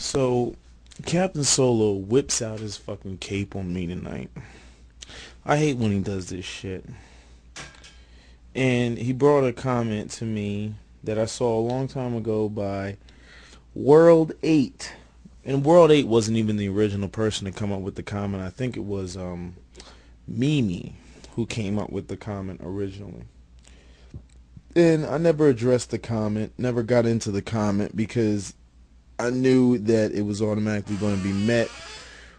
So, Captain Solo whips out his fucking cape on me tonight. I hate when he does this shit. And he brought a comment to me that I saw a long time ago by World 8. And World 8 wasn't even the original person to come up with the comment. I think it was Mimi who came up with the comment originally. And I never addressed the comment, never got into the comment because I knew that it was automatically going to be met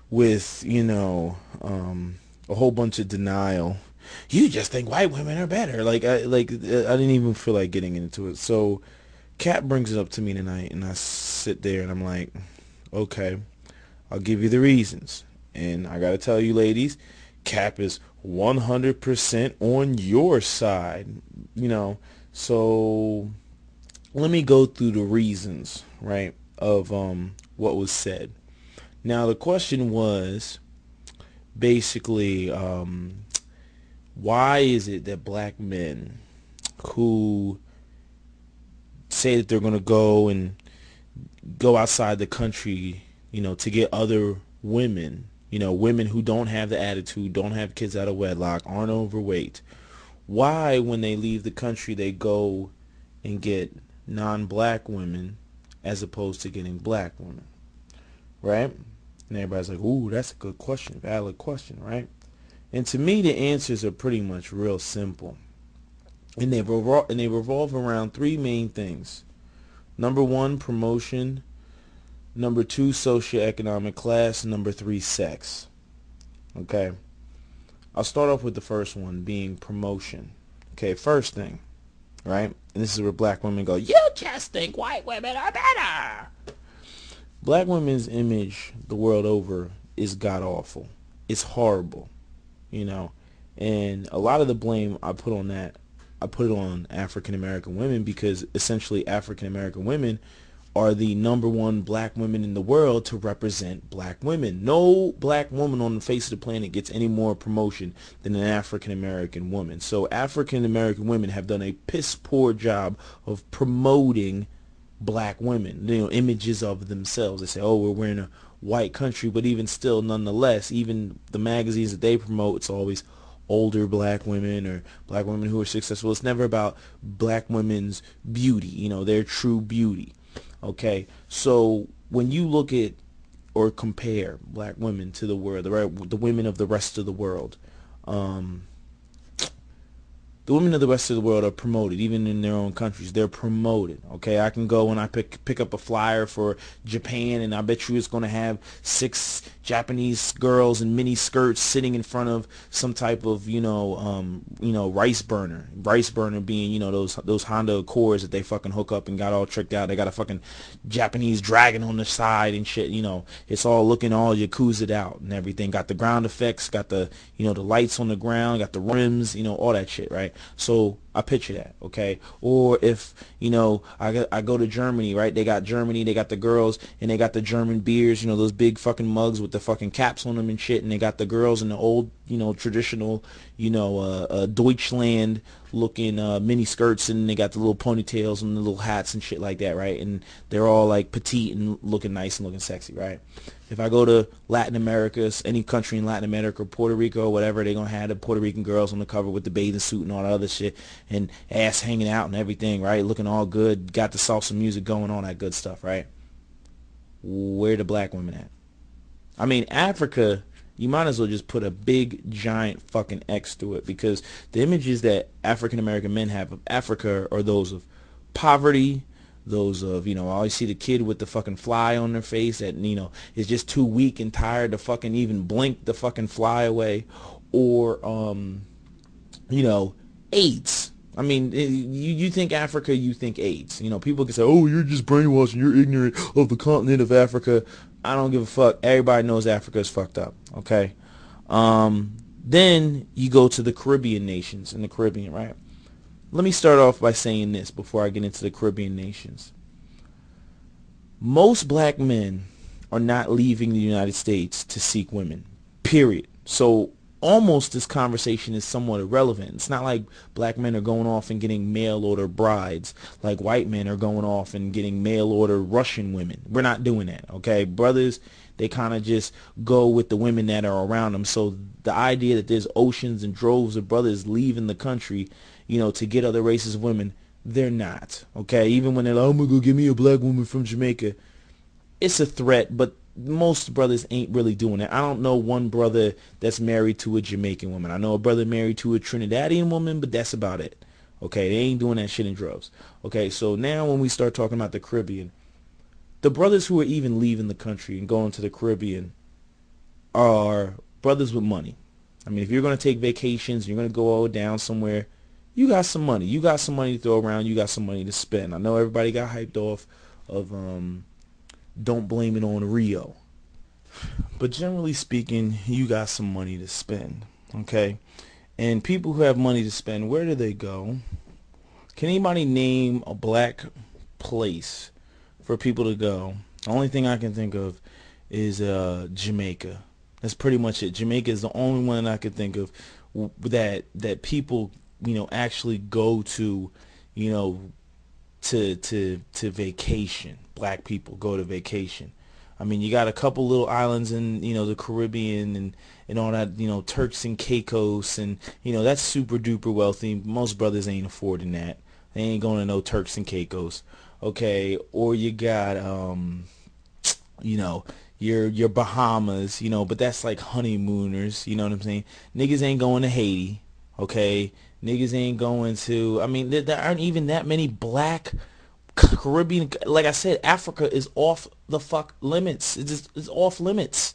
with, a whole bunch of denial. You just think white women are better. I didn't even feel like getting into it. So Kat brings it up to me tonight, and I sit there and I'm like, okay, I'll give you the reasons. And I gotta tell you, ladies, Cap is 100% on your side. So let me go through the reasons, right, of what was said. Now the question was basically, why is it that black men who say that they're going to go outside the country, to get other women, women who don't have the attitude, don't have kids out of wedlock, aren't overweight, why when they leave the country they go and get non-black women as opposed to getting black women, right? And everybody's like, ooh, that's a good question, valid question, right? And to me, the answers are pretty much real simple. And they revolve around three main things. Number one, promotion. Number two, socioeconomic class. Number three, sex. Okay? I'll start off with the first one, being promotion. Okay, first thing, right? And this is where black women go, you just think white women are better. Black women's image the world over is god-awful. It's horrible. And a lot of the blame I put it on African American women, because essentially African American women are the number one black women in the world to represent black women. No black woman on the face of the planet gets any more promotion than an African American woman. So African American women have done a piss poor job of promoting black women, images of themselves. They say, oh, we're in a white country, but even still, nonetheless, even the magazines that they promote, it's always older black women or black women who are successful. It's never about black women's beauty, their true beauty. Okay, so when you look at or compare black women to the world, the women of the rest of the world, the women of the rest of the world are promoted, even in their own countries. They're promoted. Okay, I can go and I pick up a flyer for Japan, and I bet you it's going to have 6 Japanese girls in mini skirts sitting in front of some type of rice burner. Rice burner being those Honda Accords that they fucking hook up and got all tricked out. They got a fucking Japanese dragon on the side and shit. It's all looking all Yakuza out and everything. Got the ground effects. Got the the lights on the ground. Got the rims. All that shit, right? So I picture that, okay? Or if, I go to Germany, right? They got the girls, and they got the German beers, those big fucking mugs with the fucking caps on them and shit, and they got the girls in the old, traditional, Deutschland looking mini skirts, and they got the little ponytails and the little hats and shit like that, right? And they're all like petite and looking nice and looking sexy, right? If I go to Latin America, any country in Latin America, Puerto Rico or whatever, they're going to have the Puerto Rican girls on the cover with the bathing suit and all that other shit, and ass hanging out and everything, right? Looking all good, got the salsa music going, all that good stuff, right? Where the black women at? I mean, Africa, you might as well just put a big, giant fucking X through it, because the images that African American men have of Africa are those of poverty, those of, I always see the kid with the fucking fly on their face that, is just too weak and tired to fucking even blink the fucking fly away. Or, AIDS. I mean, you think Africa, you think AIDS. People can say, oh, you're just brainwashed and you're ignorant of the continent of Africa. I don't give a fuck. Everybody knows Africa is fucked up, okay? Then you go to the Caribbean nations, in the Caribbean, right? Let me start off by saying this before I get into the Caribbean nations. Most black men are not leaving the United States to seek women, period. So almost this conversation is somewhat irrelevant. It's not like black men are going off and getting mail order brides like white men are going off and getting mail order Russian women. We're not doing that, okay? Brothers, they kind of just go with the women that are around them. So the idea that there's oceans and droves of brothers leaving the country, to get other races of women, they're not, okay? Even when they're like, oh, I'm going to go get me a black woman from Jamaica, it's a threat, but most brothers ain't really doing it. I don't know one brother that's married to a Jamaican woman. I know a brother married to a Trinidadian woman, but that's about it. Okay, they ain't doing that shit in droves. Okay, so now when we start talking about the Caribbean, the brothers who are even leaving the country and going to the Caribbean are brothers with money. I mean, if you're going to take vacations, you're going to go down somewhere, you got some money. You got some money to throw around. You got some money to spend. I know everybody got hyped off of don't blame it on Rio. But generally speaking, you got some money to spend, okay? And people who have money to spend, where do they go? Can anybody name a black place for people to go? The only thing I can think of is Jamaica. That's pretty much it. Jamaica is the only one I could think of that people, actually go to, to vacation. Black people go to vacation. I mean, you got a couple little islands in, the Caribbean and all that, Turks and Caicos, and, that's super duper wealthy. Most brothers ain't affording that. They ain't going to no Turks and Caicos. Okay. Or you got, your Bahamas, but that's like honeymooners, you know what I'm saying? Niggas ain't going to Haiti. Okay. Niggas ain't going to, I mean, there aren't even that many black Caribbean. Like I said, Africa is off the fuck limits. It's off limits.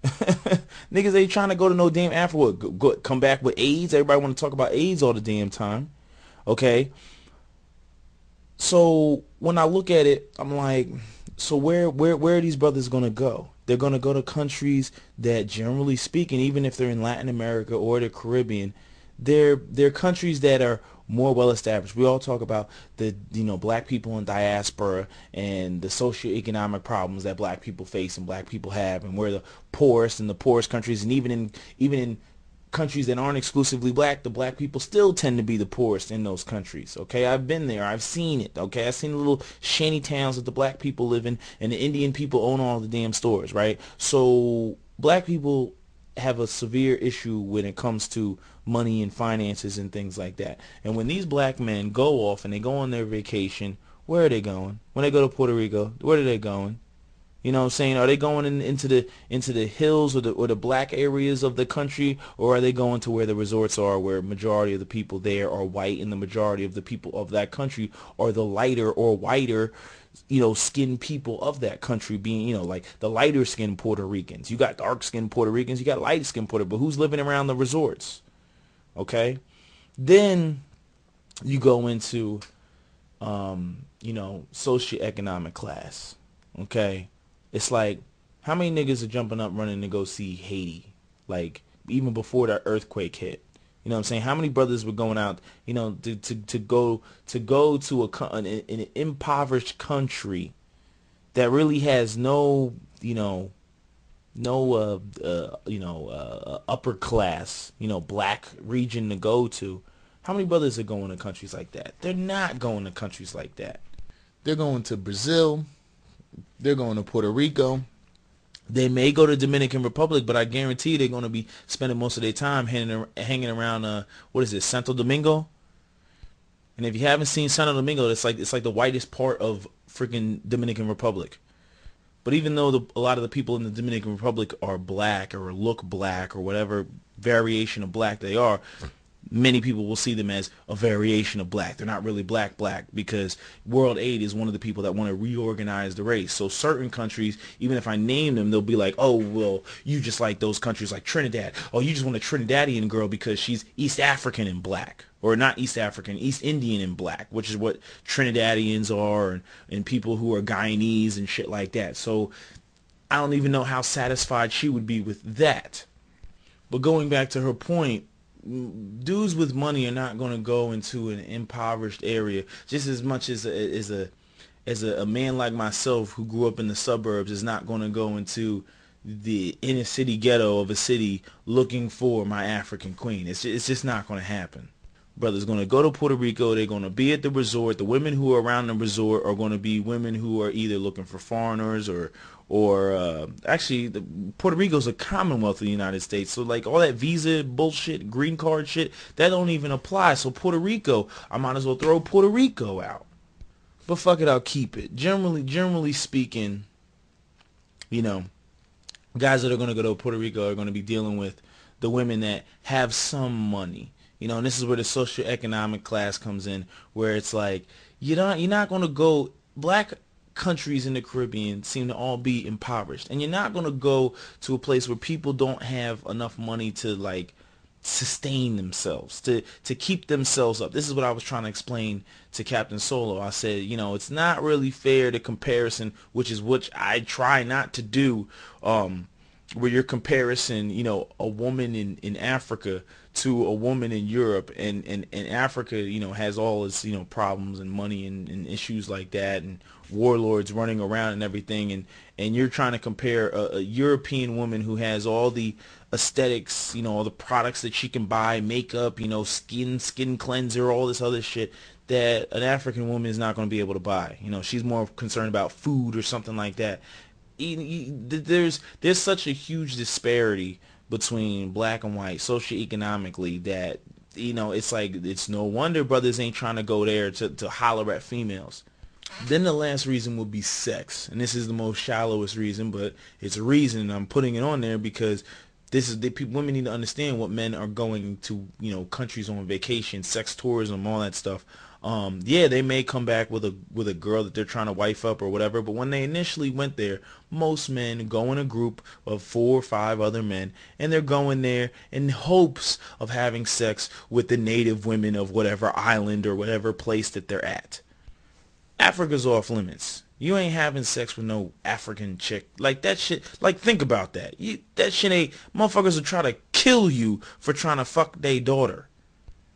Niggas ain't trying to go to no damn Africa. Come back with AIDS. Everybody want to talk about AIDS all the damn time. Okay. So when I look at it, I'm like, so where are these brothers gonna go? They're gonna go to countries that, generally speaking, even if they're in Latin America or the Caribbean, they're countries that are more well established. We all talk about the black people in diaspora and the socioeconomic problems that black people face and black people have, and we're the poorest in the poorest countries, and even in countries that aren't exclusively black, the black people still tend to be the poorest in those countries. Okay, I've been there, I've seen it. Okay, I've seen the little shanty towns that the black people live in, and the Indian people own all the damn stores, right? So black people have a severe issue when it comes to money and finances and things like that. And when these black men go off and they go on their vacation, where are they going? When they go to Puerto Rico, where are they going? You know what I'm saying? Are they going into the hills or the black areas of the country, or are they going to where the resorts are, where majority of the people there are white, and the majority of the people of that country are the lighter or whiter, skinned people of that country, being, like the lighter skinned Puerto Ricans. You got dark skinned Puerto Ricans, you got light skinned Puerto Ricans, but who's living around the resorts? Okay. Then you go into, socioeconomic class. Okay. It's like, how many niggas are jumping up running to go see Haiti? Like, even before that earthquake hit. You know what I'm saying? How many brothers were going out, to go to an impoverished country that really has no, upper class, black region to go to. How many brothers are going to countries like that? They're not going to countries like that. They're going to Brazil. They're going to Puerto Rico. They may go to Dominican Republic, but I guarantee they're going to be spending most of their time hanging around, what is it, Santo Domingo? And if you haven't seen Santo Domingo, it's like the whitest part of freaking Dominican Republic. But even though a lot of the people in the Dominican Republic are black or look black or whatever variation of black they are, many people will see them as a variation of black. They're not really black because World Aid is one of the people that want to reorganize the race. So certain countries, even if I name them, they'll be like, oh, well, you just like those countries like Trinidad. Oh, you just want a Trinidadian girl because she's East African and black. Or not East African, East Indian and black, which is what Trinidadians are, and people who are Guyanese and shit like that. So I don't even know how satisfied she would be with that. But going back to her point, dudes with money are not going to go into an impoverished area just as much as a man like myself who grew up in the suburbs is not going to go into the inner city ghetto of a city looking for my African queen. It's just not going to happen. Brother's going to go to Puerto Rico. They're going to be at the resort. The women who are around the resort are going to be women who are either looking for foreigners or actually, Puerto Rico's a commonwealth of the United States. So like all that visa bullshit, green card shit, that don't even apply. So Puerto Rico, I might as well throw Puerto Rico out. But fuck it, I'll keep it. Generally speaking, you know, guys that are going to go to Puerto Rico are going to be dealing with the women that have some money. And this is where the socioeconomic class comes in, where it's like you're not going to go. Black countries in the Caribbean seem to all be impoverished, and you're not going to go to a place where people don't have enough money to like sustain themselves, to keep themselves up. This is what I was trying to explain to Captain Solo. I said, it's not really fair to comparison, which I try not to do, where you're comparison, a woman in Africa to a woman in Europe, and Africa, has all its, problems and money and issues like that, and warlords running around and everything, and you're trying to compare a European woman who has all the aesthetics, all the products that she can buy, makeup, skin cleanser, all this other shit that an African woman is not going to be able to buy. She's more concerned about food or something like that. There's such a huge disparity between black and white socioeconomically that it's like it's no wonder brothers ain't trying to go there to holler at females. Then the last reason will be sex, and this is the most shallowest reason, but it's a reason, and I'm putting it on there because this is women need to understand what men are going to, countries on vacation, sex tourism, all that stuff. Yeah, they may come back with a girl that they're trying to wife up or whatever, but when they initially went there, most men go in a group of 4 or 5 other men, and they're going there in hopes of having sex with the native women of whatever island or whatever place that they're at. Africa's off limits. You ain't having sex with no African chick. Like that shit, like think about that. That shit ain't, motherfuckers will try to kill you for trying to fuck their daughter.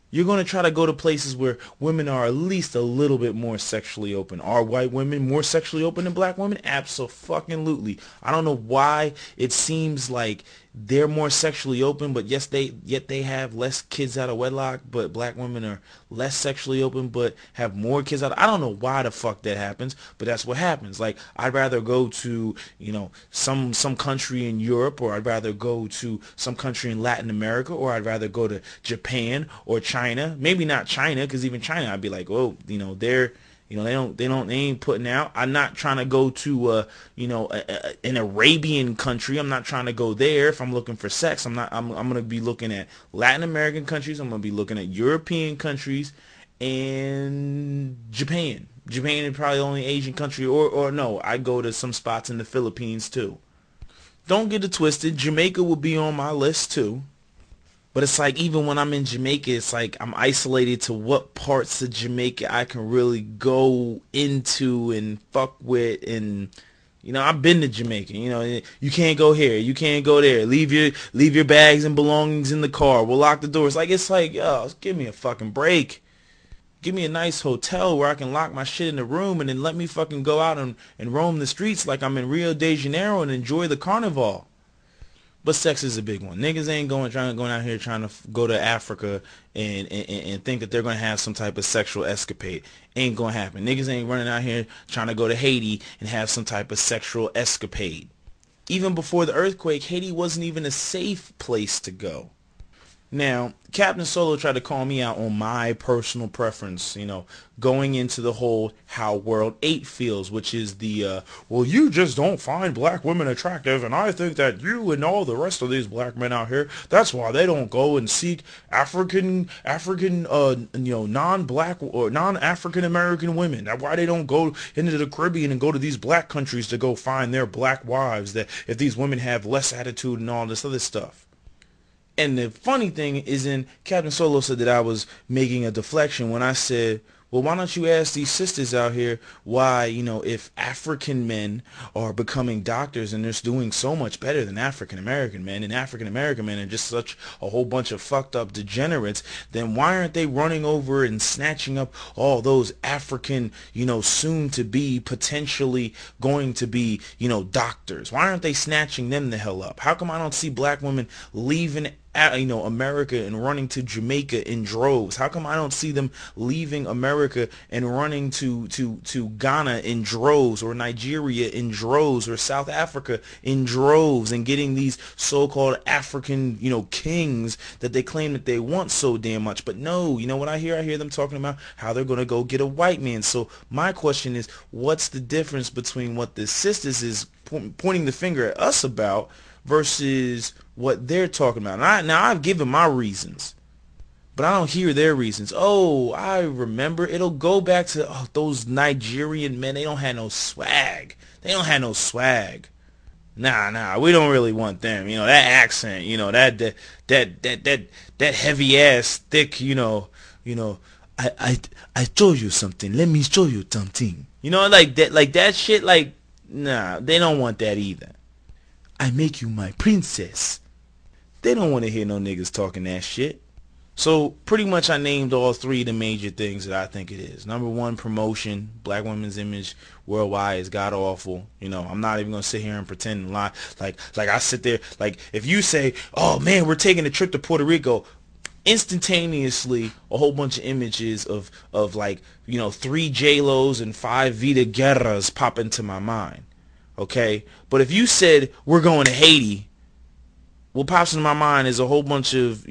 You're going to try to go to places where women are at least a little bit more sexually open. Are white women more sexually open than black women? Abso-fucking-lutely. I don't know why it seems like they're more sexually open, but yet they have less kids out of wedlock, but black women are less sexually open but have more kids out. I don't know why the fuck that happens, but that's what happens. Like, I'd rather go to, some country in Europe, or I'd rather go to some country in Latin America, or I'd rather go to Japan or China. Maybe not China, because even China I'd be like, oh, they're they ain't putting out. I'm not trying to go to an Arabian country. I'm not trying to go there if I'm looking for sex. I'm going to be looking at Latin American countries. I'm going to be looking at European countries and Japan. Japan is probably the only Asian country, or no, I go to some spots in the Philippines too. Don't get it twisted. Jamaica will be on my list too. But it's like, even when I'm in Jamaica, it's like I'm isolated to what parts of Jamaica I can really go into and fuck with. And, I've been to Jamaica. You can't go here. You can't go there. Leave your bags and belongings in the car. We'll lock the doors. It's like, yo, give me a fucking break. Give me a nice hotel where I can lock my shit in the room and then let me fucking go out and roam the streets like I'm in Rio de Janeiro and enjoy the carnival. But sex is a big one. Niggas ain't going out here trying to go to Africa and think that they're going to have some type of sexual escapade. Ain't going to happen. Niggas ain't running out here trying to go to Haiti and have some type of sexual escapade. Even before the earthquake, Haiti wasn't even a safe place to go. Now, Captain Solo tried to call me out on my personal preference, going into the whole how World 8 feels, which is the, well, you just don't find black women attractive, and I think that you and all the rest of these black men out here, that's why they don't go and seek African, non-black or non-African American women. That's why they don't go into the Caribbean and go to these black countries to go find their black wives, that if these women have less attitude and all this other stuff. And the funny thing is, Captain Solo said that I was making a deflection when I said, Well, why don't you ask these sisters out here why, if African men are becoming doctors and they're doing so much better than African American men, and African American men are just such a whole bunch of fucked up degenerates, then why aren't they running over and snatching up all those African, soon to be, potentially going to be, doctors? Why aren't they snatching them the hell up? How come I don't see black women leaving America and running to Jamaica in droves? How come I don't see them leaving America and running to Ghana in droves, or Nigeria in droves, or South Africa in droves, and getting these so-called African, kings that they claim that they want so damn much? But no, what I hear? I hear them talking about how they're going to go get a white man. So my question is, what's the difference between what the sisters is pointing the finger at us about versus what they're talking about? Now I've given my reasons, but I don't hear their reasons. Oh, I remember. It'll go back to those Nigerian men. They don't have no swag. They don't have no swag. Nah, we don't really want them. That accent. That heavy ass, thick. I show you something. Let me show you something. Like that shit. Like, nah, they don't want that either. I make you my princess. They don't want to hear no niggas talking that shit. So pretty much I named all three of the major things that I think it is. Number one, promotion. Black women's image worldwide is god awful. I'm not even gonna sit here and pretend and lie. Like I sit there, like if you say, oh man, we're taking a trip to Puerto Rico, instantaneously a whole bunch of images of like, 3 J-Los and 5 Vida Guerras pop into my mind. Okay? But if you said we're going to Haiti, what pops into my mind is a whole bunch of,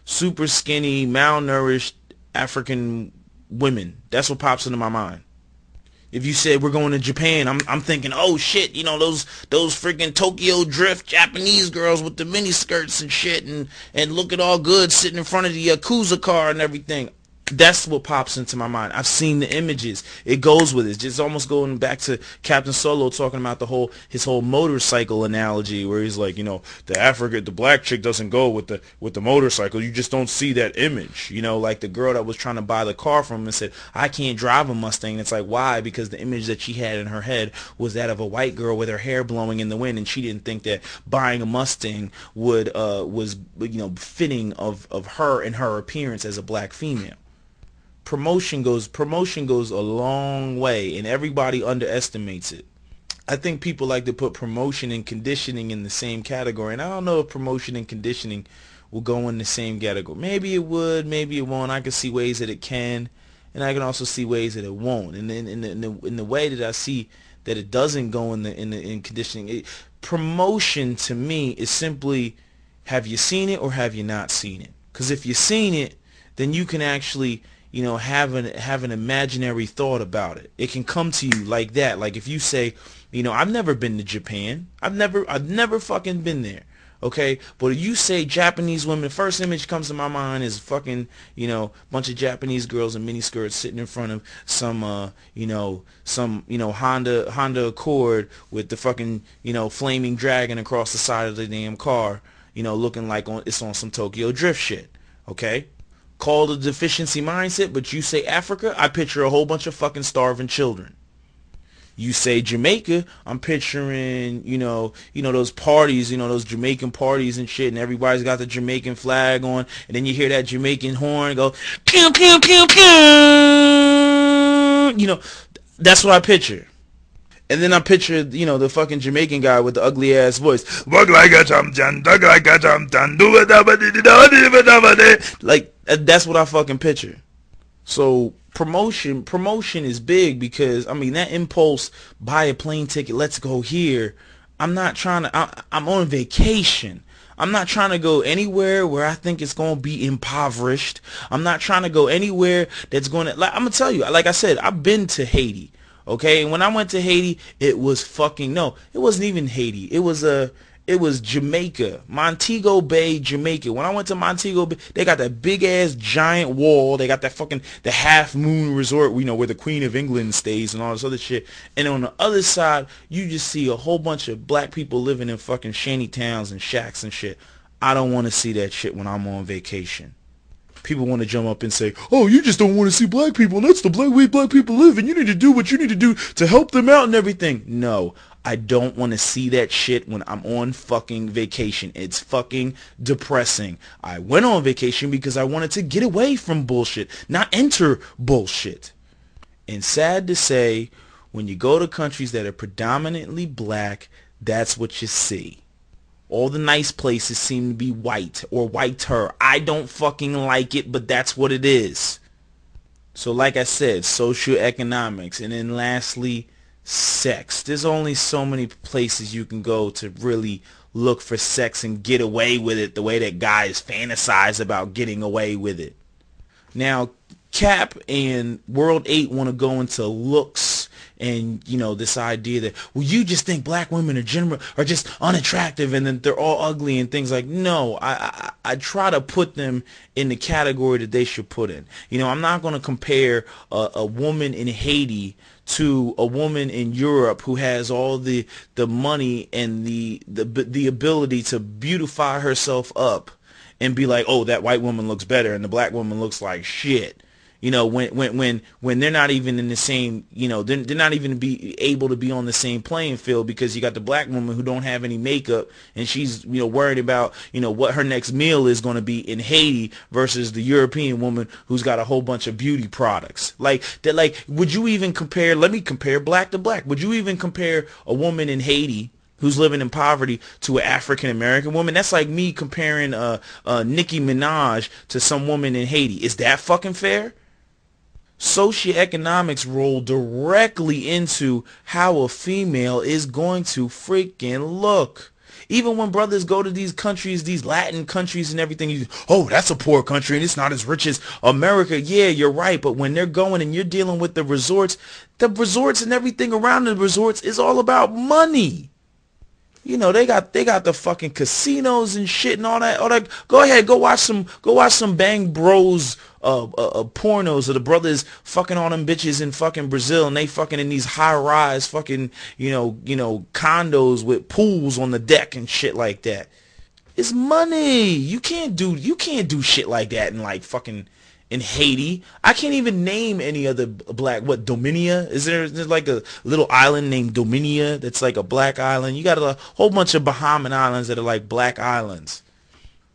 super skinny, malnourished African women. That's what pops into my mind. If you said we're going to Japan, I'm thinking, oh shit, those freaking Tokyo Drift Japanese girls with the mini skirts and shit, and looking all good sitting in front of the Yakuza car and everything. That's what pops into my mind. I've seen the images. It goes with it. It's just almost going back to Captain Solo talking about his whole motorcycle analogy, where he's like, the black chick doesn't go with the motorcycle. You just don't see that image. Like the girl that was trying to buy the car from him and said, I can't drive a Mustang. And it's like, why? Because the image that she had in her head was that of a white girl with her hair blowing in the wind, and she didn't think that buying a Mustang was fitting of her and her appearance as a black female. Promotion goes a long way, and everybody underestimates it. I think people like to put promotion and conditioning in the same category, and I don't know if promotion and conditioning will go in the same category. Maybe it would, maybe it won't. I can see ways that it can, and I can also see ways that it won't. And then in the way that I see that it doesn't go in conditioning, promotion to me is simply, have you seen it or have you not seen it? Because if you've seen it, then you can actually have an imaginary thought about it. It can come to you like that. Like if you say, I've never been to Japan. I've never fucking been there. Okay? But if you say Japanese women, the first image comes to my mind is fucking, bunch of Japanese girls in miniskirts sitting in front of some Honda Accord with the fucking, flaming dragon across the side of the damn car, looking like it's on some Tokyo Drift shit. Okay? Called a deficiency mindset, but you say Africa, I picture a whole bunch of fucking starving children. You say Jamaica, I'm picturing, those parties, those Jamaican parties and shit, and everybody's got the Jamaican flag on, and then you hear that Jamaican horn go, pew, pew, pew, pew. That's what I picture. And then I picture, the fucking Jamaican guy with the ugly ass voice. Like, that's what I fucking picture. So promotion is big because, that impulse, buy a plane ticket, let's go here. I'm on vacation. I'm not trying to go anywhere where I think it's going to be impoverished. I'm not trying to go anywhere that's going to, I'm going to tell you, like I said, I've been to Haiti. Okay, and when I went to Haiti, it was it wasn't even Haiti. It was Jamaica, Montego Bay, Jamaica. When I went to Montego Bay, they got that big ass giant wall. They got that the Half Moon Resort, where the Queen of England stays and all this other shit. And on the other side, you just see a whole bunch of black people living in fucking shanty towns and shacks and shit. I don't want to see that shit when I'm on vacation. people want to jump up and say, oh, you just don't want to see black people. That's the way black people live, and you need to do what you need to do to help them out and everything. No, I don't want to see that shit when I'm on fucking vacation. It's fucking depressing. I went on vacation because I wanted to get away from bullshit, not enter bullshit. And sad to say, when you go to countries that are predominantly black, that's what you see. All the nice places seem to be white or whiter. I don't fucking like it, but that's what it is. So like I said, socioeconomics. And then lastly, sex. There's only so many places you can go to really look for sex and get away with it the way that guys fantasize about getting away with it. Now, Cap and World 8 want to go into looks and, you know, this idea that, well, you just think black women are just unattractive and then they're all ugly and things like, no, I try to put them in the category that they should put in. You know, I'm not going to compare a woman in Haiti to a woman in Europe who has all the money and the ability to beautify herself up and be like, oh, that white woman looks better and the black woman looks like shit. You know, when they're not even in the same, you know, they're not even be able to be on the same playing field, because you got the black woman who don't have any makeup and she's, you know, worried about, you know, what her next meal is going to be in Haiti versus the European woman who's got a whole bunch of beauty products. Like that, like, would you even compare, let me compare black to black. Would you even compare a woman in Haiti who's living in poverty to an African-American woman? That's like me comparing Nicki Minaj to some woman in Haiti. Is that fucking fair? Socioeconomics roll directly into how a female is going to freaking look. Even when brothers go to these countries, these Latin countries and everything, oh, that's a poor country and it's not as rich as America. Yeah, you're right. But when they're going and you're dealing with the resorts and everything around the resorts is all about money. You know, they got the fucking casinos and shit and all that. Go ahead, go watch some Bang Bros pornos of the brothers fucking on them bitches in fucking Brazil, and they fucking in these high rise fucking, you know, condos with pools on the deck and shit like that. It's money. You can't do shit like that in like fucking in Haiti. I can't even name any other black, Dominia? Is there like a little island named Dominia that's like a black island? You got a whole bunch of Bahamian islands that are like black islands.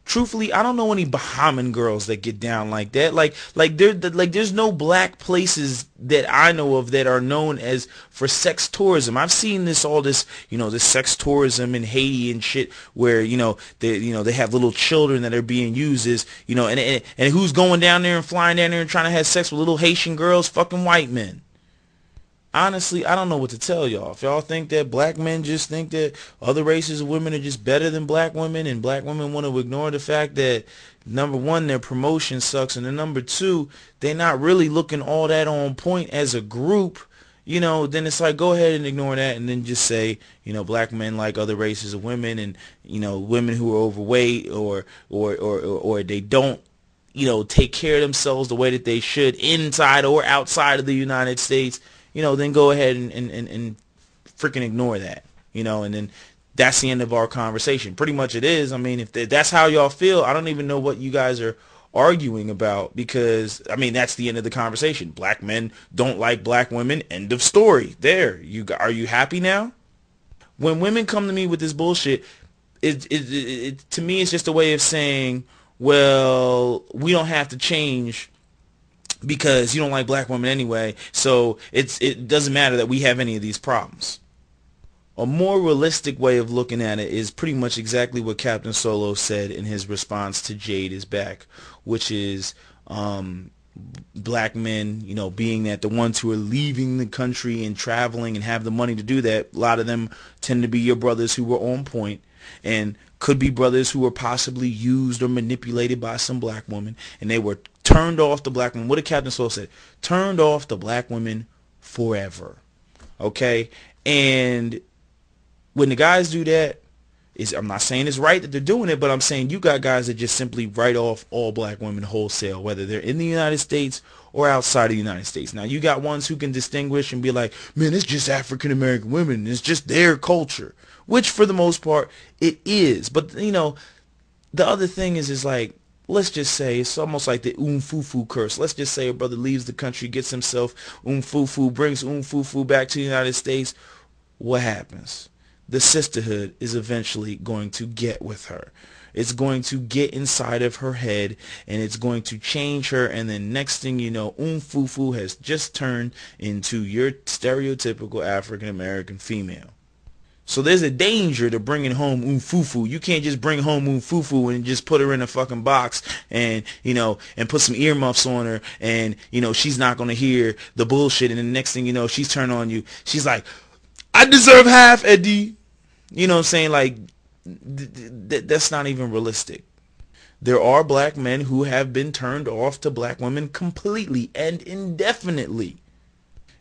Truthfully, I don't know any Bahamian girls that get down like that. Like there's no black places that I know of that are known as for sex tourism. I've seen this sex tourism in Haiti and shit, where they have little children that are being used as, and who's going down there and flying down there and trying to have sex with little Haitian girls? Fucking white men. Honestly, I don't know what to tell y'all. If y'all think that black men just think that other races of women are just better than black women, and black women want to ignore the fact that, number one, their promotion sucks, and then number two, they're not really looking all that on point as a group, then it's like, go ahead and ignore that, and then just say, black men like other races of women, and, women who are overweight or they don't, take care of themselves the way that they should inside or outside of the United States. Then go ahead and freaking ignore that, and then that's the end of our conversation. Pretty much it is. I mean, if that's how y'all feel, I don't even know what you guys are arguing about, because, I mean, that's the end of the conversation. Black men don't like black women. End of story. There. Are you happy now? When women come to me with this bullshit, it to me, it's just a way of saying, well, we don't have to change because you don't like black women anyway, so it doesn't matter that we have any of these problems. A more realistic way of looking at it is pretty much exactly what Captain Solo said in his response to Jade is Back, which is black men, being that the ones who are leaving the country and traveling and have the money to do that, a lot of them tend to be your brothers who were on point, and could be brothers who were possibly used or manipulated by some black woman, and they were turned off the black women. What did Captain Soul say? Turned off the black women forever. Okay? And when the guys do that, I'm not saying it's right that they're doing it, but I'm saying you got guys that just simply write off all black women wholesale, whether they're in the United States or outside of the United States. Now, you got ones who can distinguish and be like, man, it's just African American women. It's just their culture, which for the most part it is. But, the other thing is like, let's just say it's almost like the umfufu curse. Let's just say a brother leaves the country, gets himself umfufu, brings umfufu back to the United States. What happens? The sisterhood is eventually going to get with her. It's going to get inside of her head, and it's going to change her, and then next thing you know, umfufu has just turned into your stereotypical African American female. So there's a danger to bringing home umfufu. You can't just bring home umfufu and just put her in a fucking box and, and put some earmuffs on her, and, she's not going to hear the bullshit, and the next thing you know, she's turned on you. She's like, I deserve half, Eddie. You know what I'm saying? Like, that's not even realistic. There are black men who have been turned off to black women completely and indefinitely.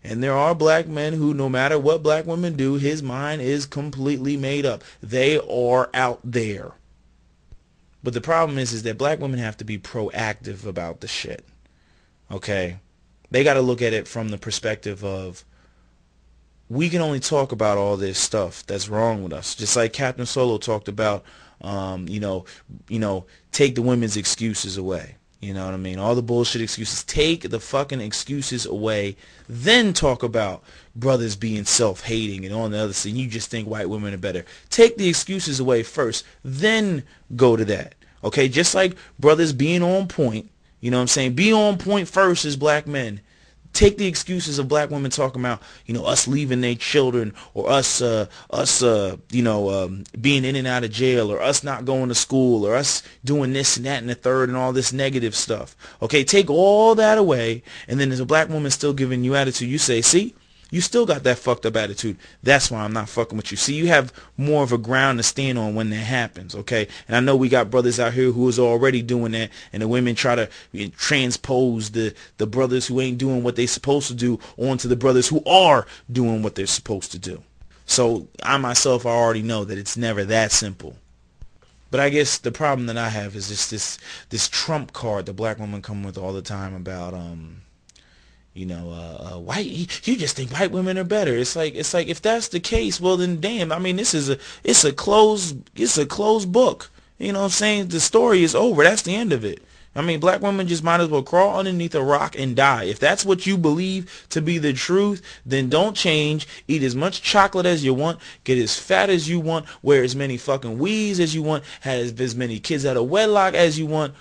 And there are black men who, no matter what black women do, his mind is completely made up. They are out there. But the problem is that black women have to be proactive about the shit. Okay? They got to look at it from the perspective of, we can only talk about all this stuff that's wrong with us. Just like Captain Solo talked about, take the women's excuses away. You know what I mean? All the bullshit excuses. Take the fucking excuses away. Then talk about brothers being self-hating and all the other stuff. You just think white women are better. Take the excuses away first. Then go to that. Okay? Just like brothers being on point. You know what I'm saying? Be on point first as black men. Take the excuses of black women talking about, us leaving their children, or us being in and out of jail, or us not going to school, or us doing this and that and the third and all this negative stuff. Okay, take all that away, and then there's a black woman still giving you attitude. You say, see, you still got that fucked up attitude. That's why I'm not fucking with you. See, you have more of a ground to stand on when that happens, okay? And I know we got brothers out here who is already doing that, and the women try to transpose the brothers who ain't doing what they supposed to do onto the brothers who are doing what they're supposed to do. So I myself, I already know that it's never that simple. But I guess the problem that I have is just this trump card the black women come with all the time about white. You just think white women are better. It's like if that's the case, well then, damn. I mean, it's a closed book. You know what I'm saying? The story is over. That's the end of it. I mean, black women just might as well crawl underneath a rock and die. If that's what you believe to be the truth, then don't change. Eat as much chocolate as you want. Get as fat as you want. Wear as many fucking weaves as you want. Have as many kids out of wedlock as you want.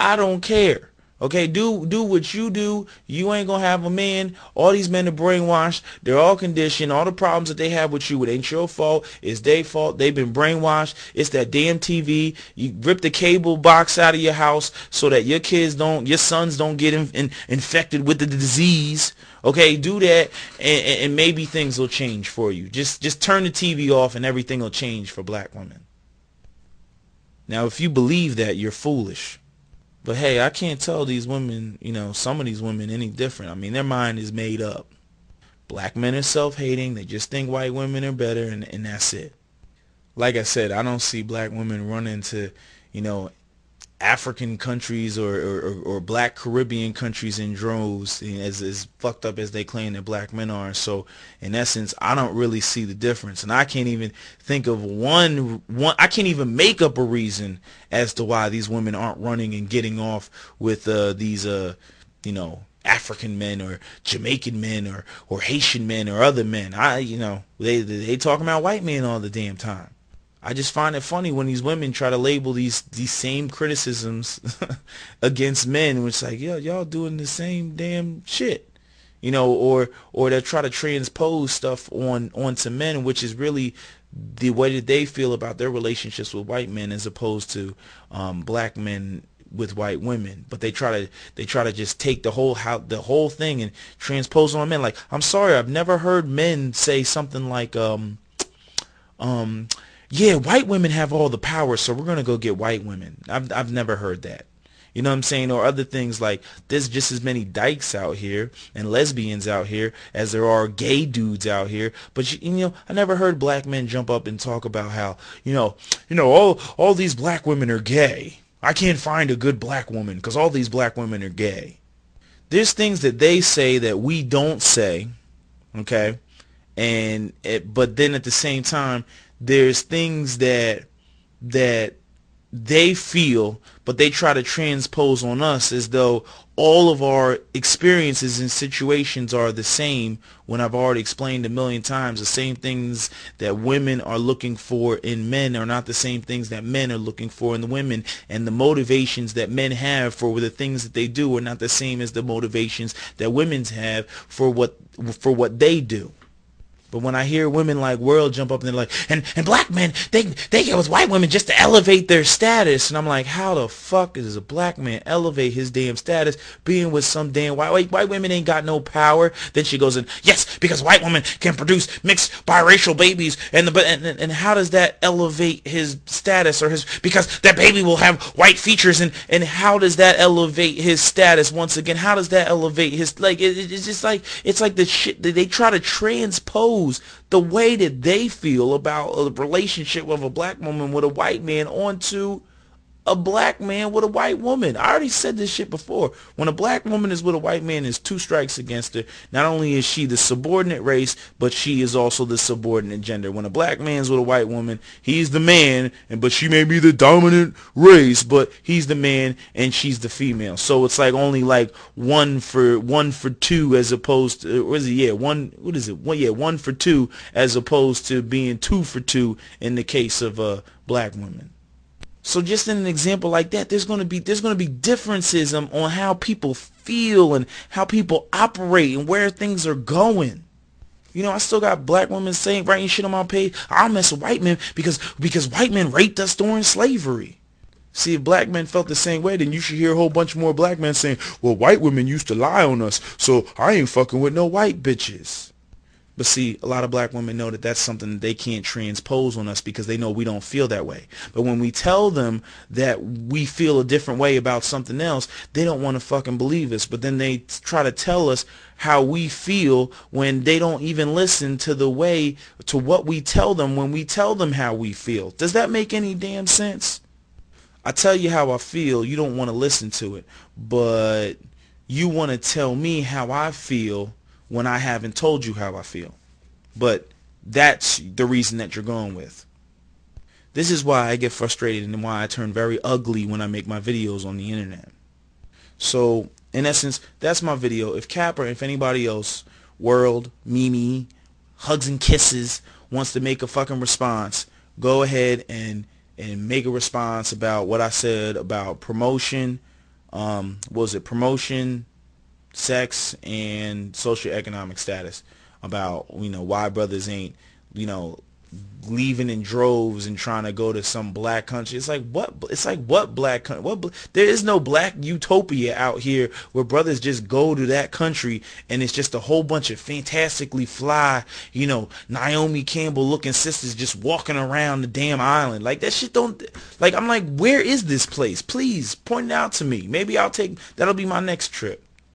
I don't care. Okay, do what you do. You ain't gonna have a man. All these men are brainwashed. They're all conditioned. All the problems that they have with you, it ain't your fault. It's their fault. They've been brainwashed. It's that damn TV. You rip the cable box out of your house so that your sons don't get infected with the disease. Okay, do that, and maybe things will change for you. Just turn the TV off, and everything will change for black women. Now, if you believe that, you're foolish. But hey, I can't tell these women, some of these women any different. I mean, their mind is made up. Black men are self-hating. They just think white women are better, and that's it. Like I said, I don't see black women run into, African countries or black Caribbean countries in droves, as fucked up as they claim that black men are. So in essence, I don't really see the difference, and I can't even think of one. I can't even make up a reason as to why these women aren't running and getting off with these African men or Jamaican men or Haitian men or other men. They talking about white men all the damn time. I just find it funny when these women try to label these same criticisms against men, which is like, yo, y'all doing the same damn shit, or they try to transpose stuff onto men, which is really the way that they feel about their relationships with white men as opposed to black men with white women. But they try to just take the whole thing and transpose on men. Like, I'm sorry, I've never heard men say something like yeah, white women have all the power, so we're going to go get white women. I've never heard that. You know what I'm saying? Or other things like, there's just as many dykes out here and lesbians out here as there are gay dudes out here. But, I never heard black men jump up and talk about how, all these black women are gay. I can't find a good black woman because all these black women are gay. There's things that they say that we don't say, okay? But then at the same time, there's things that they feel, but they try to transpose on us as though all of our experiences and situations are the same, when I've already explained a million times the same things that women are looking for in men are not the same things that men are looking for in the women, and the motivations that men have for the things that they do are not the same as the motivations that women have for what they do. But when I hear women like World jump up and they're like, and black men, they get with white women just to elevate their status. And I'm like, how the fuck does a black man elevate his damn status being with some damn white women ain't got no power? Then she goes in, yes, because white women can produce mixed biracial babies. And how does that elevate his status or his, because that baby will have white features, and how does that elevate his status once again? How does that elevate his, like, it's just like, it's like the shit that they try to transpose the way that they feel about a relationship of a black woman with a white man onto a black man with a white woman. I already said this shit before. When a black woman is with a white man, there's two strikes against her. Not only is she the subordinate race, but she is also the subordinate gender. When a black man's with a white woman, he's the man, but she may be the dominant race, but he's the man and she's the female. So it's like only like one for two, as opposed to, or is it, yeah, one for two, as opposed to being 2 for 2 in the case of black women. So just in an example like that, there's going to be differences on how people feel and how people operate and where things are going. You know, I still got black women saying, writing shit on my page, I mess with white men because white men raped us during slavery. See, if black men felt the same way, then you should hear a whole bunch more black men saying, well, white women used to lie on us, so I ain't fucking with no white bitches. But see, a lot of black women know that that's something that they can't transpose on us because they know we don't feel that way. But when we tell them that we feel a different way about something else, they don't want to fucking believe us. But then they try to tell us how we feel when they don't even listen to what we tell them when we tell them how we feel. Does that make any damn sense? I tell you how I feel, you don't want to listen to it. But you want to tell me how I feel when I haven't told you how I feel. But that's the reason that you're going with. This is why I get frustrated and why I turn very ugly when I make my videos on the internet. So, in essence, that's my video. If Cap or if anybody else, World, Mimi, Hugs and Kisses, wants to make a fucking response, go ahead and make a response about what I said about promotion. What was it? Promotion, sex, and socioeconomic status, about, you know, why brothers ain't, you know, leaving in droves and trying to go to some black country. It's like what black country? There is no black utopia out here where brothers just go to that country and it's just a whole bunch of fantastically fly, you know, Naomi Campbell looking sisters just walking around the damn island. Like, that shit don't, like, I'm like, where is this place? Please point it out to me. Maybe that'll be my next trip.